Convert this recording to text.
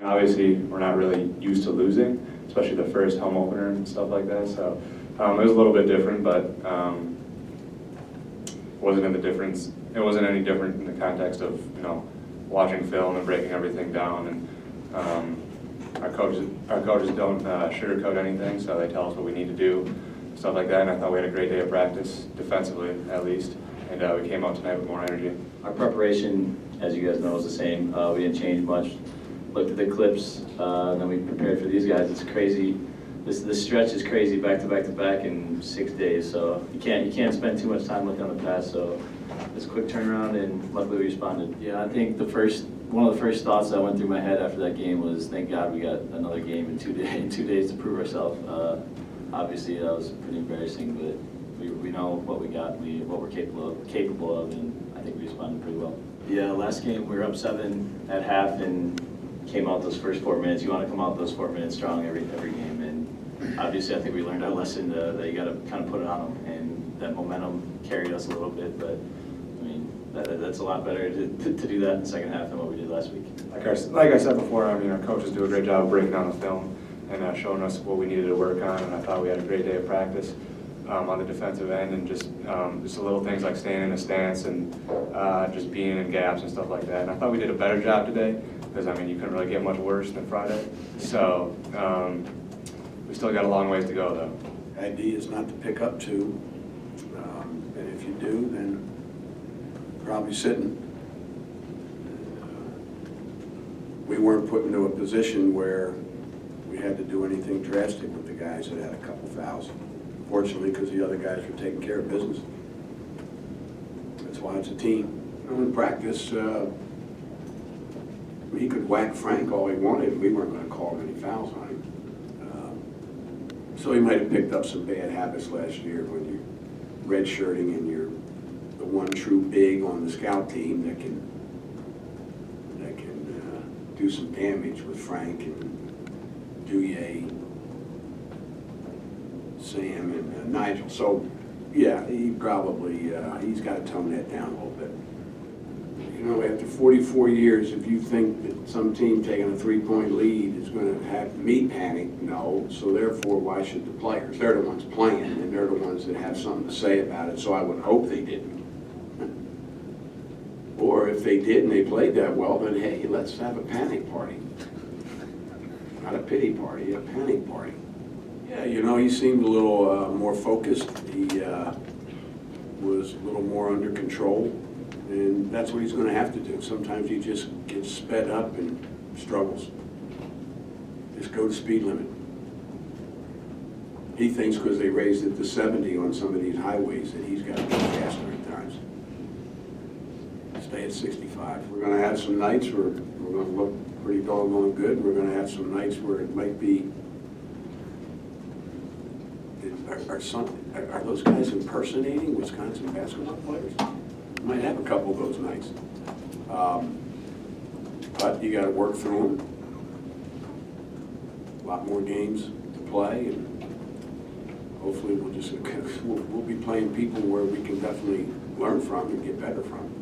Obviously, we're not really used to losing, especially the first home opener and stuff like that. So it was a little bit different, but it wasn't any different in the context of watching film and breaking everything down. And our coaches don't sugarcoat anything, so they tell us what we need to do, stuff like that. And I thought we had a great day of practice, defensively at least, and we came out tonight with more energy. Our preparation, as you guys know, is the same. We didn't change much. Looked at the clips, and then we prepared for these guys. It's crazy. This stretch is crazy, back to back to back in 6 days. So you can't spend too much time looking on the past. So it's a quick turnaround, and luckily we responded. Yeah, I think one of the first thoughts that went through my head after that game was, thank God we got another game in 2 days. In 2 days to prove ourselves. Obviously that was pretty embarrassing, but we know what we got, what we're capable of, and I think we responded pretty well. Yeah, last game we were up 7 at half and came out those first 4 minutes. You want to come out those 4 minutes strong every game, and obviously I think we learned our lesson that you got to kind of put it on them, and that momentum carried us a little bit. But I mean that's a lot better to do that in the second half than what we did last week. Like I said before, our coaches do a great job of breaking down the film and showing us what we needed to work on. And I thought we had a great day of practice on the defensive end, and just the little things like staying in a stance and just being in gaps and stuff like that. And I thought we did a better job today, because you couldn't really get much worse than Friday. So we still got a long ways to go, though. The idea is not to pick up 2, and if you do, then probably sitting. We weren't put into a position where we had to do anything drastic with the guys that had a couple fouls. Fortunately, because the other guys were taking care of business. That's why it's a team. In practice, he could whack Frank all he wanted. We weren't going to call any fouls on him. So he might have picked up some bad habits last year when you're redshirting and you're the one true big on the scout team that can do some damage with Frank and Douye, Sam, and Nigel. So yeah, he probably he's got to tone that down a little bit. After 44 years, if you think that some team taking a 3-point lead is going to have me panic, no. So therefore, why should the players? They're the ones playing, and they're the ones that have something to say about it. So I would hope they didn't. Or if they did and they played that well, then hey, let's have a panic party. Not a pity party, a panic party. Yeah, he seemed a little more focused. He was a little more under control. And that's what he's going to have to do. Sometimes he just gets sped up and struggles. Just go to speed limit. He thinks because they raised it to 70 on some of these highways that he's got to go faster at times. Stay at 65. We're going to have some nights where we're going to look pretty doggone good. We're going to have some nights where it might be. Are those guys impersonating Wisconsin basketball players? Might have a couple of those nights, but you got to work through them. A lot more games to play, and hopefully we'll be playing people where we can definitely learn from and get better from.